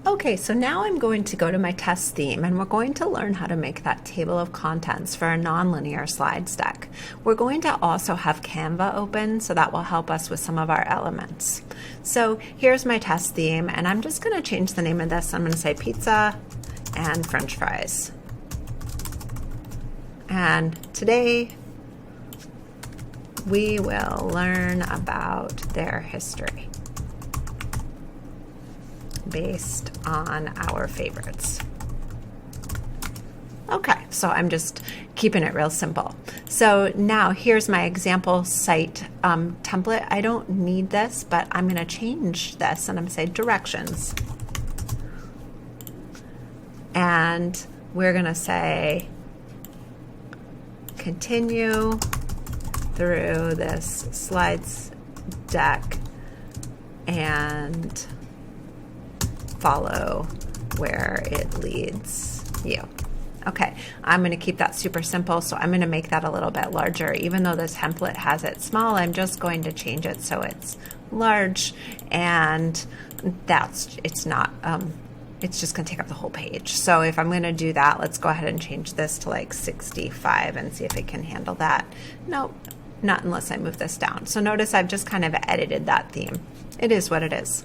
Okay, so now I'm going to go to my test theme and we're going to learn how to make that table of contents for a nonlinear slides deck. We're going to also have Canva open, so that will help us with some of our elements. So here's my test theme, and I'm just going to change the name of this. I'm going to say pizza and French fries. And today we will learn about their history based on our favorites. Okay, so I'm just keeping it real simple. So now here's my example site template. I don't need this, but I'm going to change this and I'm going to say directions. And we're going to say continue through this slides deck and follow where it leads you. Okay, I'm going to keep that super simple, so I'm going to make that a little bit larger. Even though this template has it small, I'm just going to change it so it's large, and it's just going to take up the whole page. So if I'm going to do that, let's go ahead and change this to like 65 and see if it can handle that. Nope, not unless I move this down. So notice I've just kind of edited that theme. It is what it is.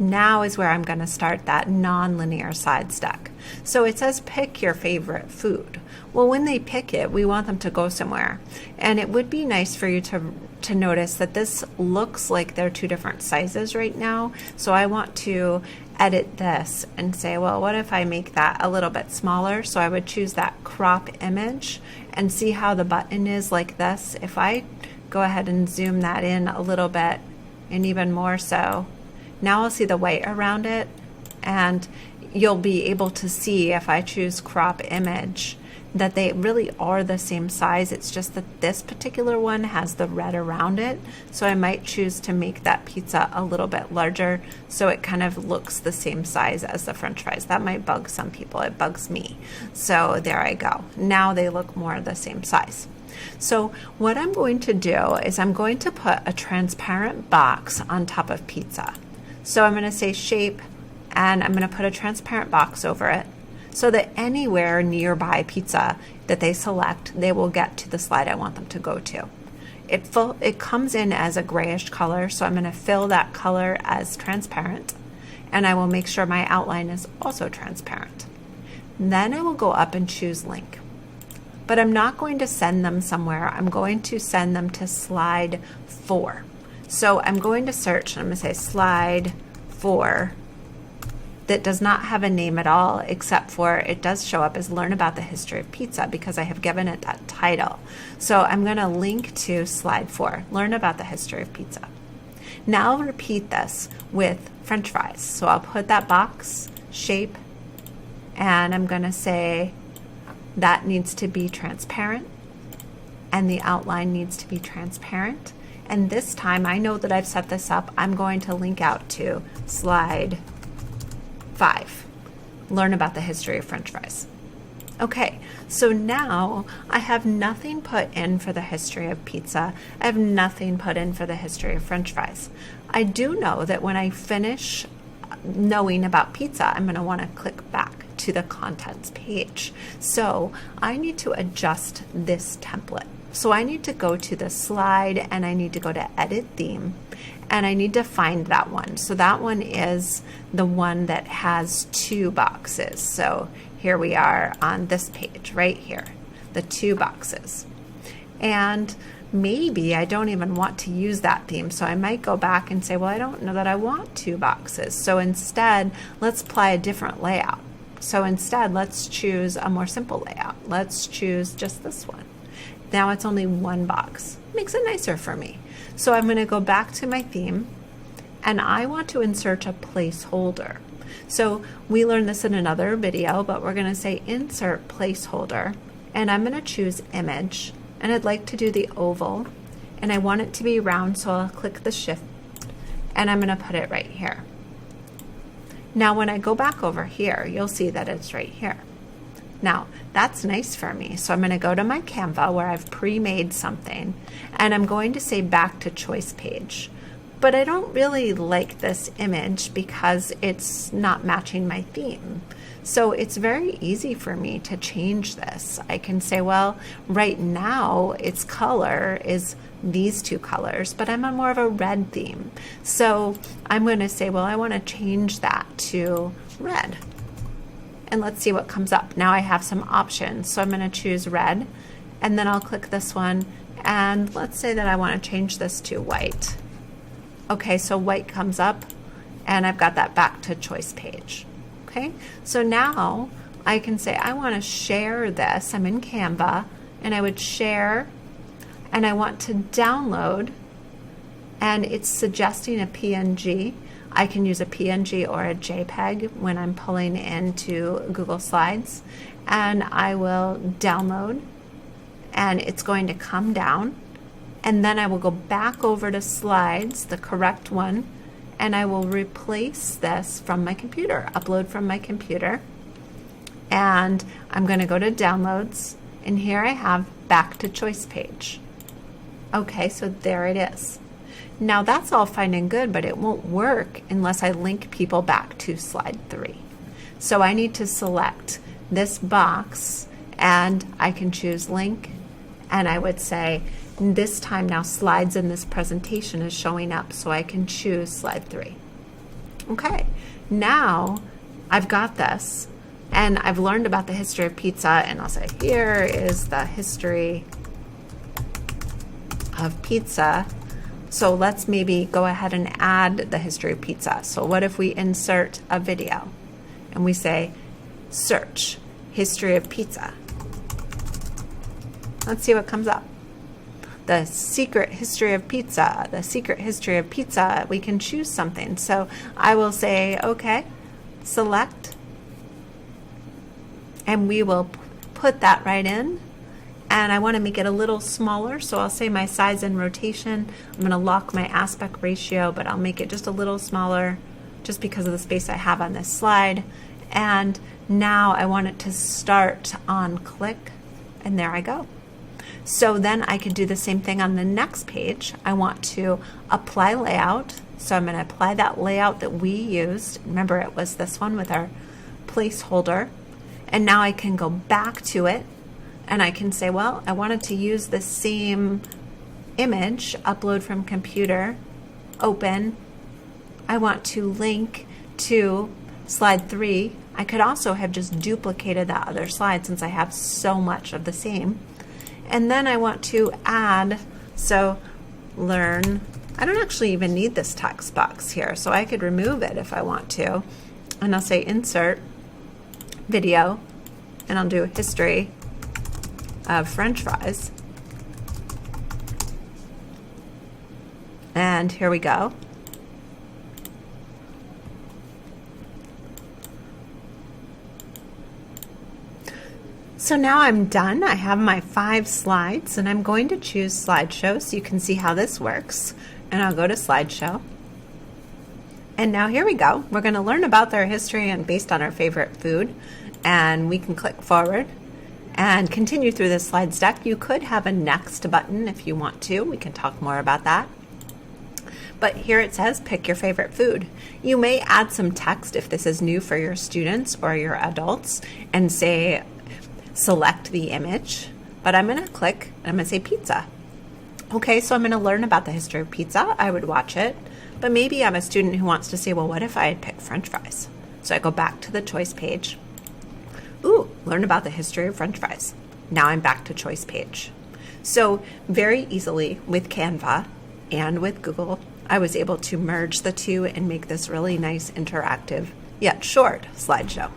Now is where I'm going to start that nonlinear slides deck. So it says pick your favorite food. Well, when they pick it, we want them to go somewhere. And it would be nice for you to notice that this looks like they're two different sizes right now. So I want to edit this and say, well, what if I make that a little bit smaller? So I would choose that crop image and see how the button is like this. If I go ahead and zoom that in a little bit and even more so, now I'll see the white around it, and you'll be able to see if I choose crop image that they really are the same size. It's just that this particular one has the red around it. So I might choose to make that pizza a little bit larger so it kind of looks the same size as the French fries. That might bug some people. It bugs me. So there I go. Now they look more the same size. So what I'm going to do is I'm going to put a transparent box on top of pizza. So I'm going to say shape, and I'm going to put a transparent box over it so that anywhere nearby pizza that they select, they will get to the slide I want them to go to. It comes in as a grayish color, so I'm going to fill that color as transparent, and I will make sure my outline is also transparent. Then I will go up and choose link. But I'm not going to send them somewhere. I'm going to send them to slide 4. So I'm going to search, and I'm going to say slide 4 that does not have a name at all, except for it does show up as learn about the history of pizza because I have given it that title. So I'm going to link to slide 4, learn about the history of pizza. Now I'll repeat this with French fries. So I'll put that box, shape, and I'm going to say that needs to be transparent, and the outline needs to be transparent. And this time, I know that I've set this up, I'm going to link out to slide 5, learn about the history of French fries. Okay, so now I have nothing put in for the history of pizza. I have nothing put in for the history of French fries. I do know that when I finish knowing about pizza, I'm going to want to click back to the contents page. So I need to adjust this template. So I need to go to the slide, and I need to go to edit theme, and I need to find that one. So that one is the one that has 2 boxes. So here we are on this page right here, the 2 boxes. And maybe I don't even want to use that theme. So I might go back and say, well, I don't know that I want 2 boxes. So instead, let's apply a different layout. So instead, let's choose a more simple layout. Let's choose just this one. Now it's only 1 box. Makes it nicer for me. So I'm going to go back to my theme, and I want to insert a placeholder. So we learned this in another video, but we're going to say insert placeholder, and I'm going to choose image, and I'd like to do the oval, and I want it to be round, so I'll click the shift, and I'm going to put it right here. Now when I go back over here, you'll see that it's right here. Now, that's nice for me. So I'm going to go to my Canva where I've pre-made something, and I'm going to say back to choice page. but I don't really like this image because it's not matching my theme. So it's very easy for me to change this. I can say, well, right now its color is these two colors, but I'm on more of a red theme. So I'm going to say, well, I want to change that to red. And let's see what comes up. Now I have some options. So I'm going to choose red, and then I'll click this one. And let's say that I want to change this to white. Okay, so white comes up, and I've got that back to choice page. Okay, so now I can say I want to share this. I'm in Canva, and I would share, and I want to download, and it's suggesting a PNG. I can use a PNG or a JPEG when I'm pulling into Google Slides, and I will download, and it's going to come down, and then I will go back over to Slides, the correct one, and I will replace this from my computer, upload from my computer, and I'm going to go to Downloads, and here I have back to choice page. Okay, so there it is. Now that's all fine and good, but it won't work unless I link people back to slide 3. So I need to select this box, and I can choose link, and I would say this time now slides in this presentation is showing up, so I can choose slide 3. Okay, now I've got this, and I've learned about the history of pizza, and I'll say here is the history of pizza. So let's maybe go ahead and add the history of pizza. So what if we insert a video and we say search history of pizza? Let's see what comes up. The secret history of pizza, the secret history of pizza. We can choose something. So I will say, okay, select, and we will put that right in. And I want to make it a little smaller, so I'll say my size and rotation. I'm going to lock my aspect ratio, but I'll make it just a little smaller just because of the space I have on this slide. And now I want it to start on click, and there I go. So then I can do the same thing on the next page. I want to apply layout, so I'm going to apply that layout that we used. Remember, it was this one with our placeholder. And now I can go back to it, and I can say, well, I wanted to use the same image, upload from computer, open. I want to link to slide 3. I could also have just duplicated that other slide since I have so much of the same. And then I want to add, so learn. I don't actually even need this text box here, so I could remove it if I want to. And I'll say insert video, and I'll do history of French fries. And here we go. So now I'm done. I have my 5 slides, and I'm going to choose slideshow so you can see how this works. And I'll go to slideshow. And now here we go. We're going to learn about their history and based on our favorite food. And we can click forward and continue through the slides deck. You could have a next button if you want to. We can talk more about that. But here it says pick your favorite food. You may add some text if this is new for your students or your adults and say select the image. But I'm going to click and I'm going to say pizza. Okay, so I'm going to learn about the history of pizza. I would watch it. But maybe I'm a student who wants to say, well, what if I had picked French fries? So I go back to the choice page. Ooh, learn about the history of French fries. Now I'm back to choice page. So very easily with Canva and with Google, I was able to merge the two and make this really nice interactive yet short slideshow.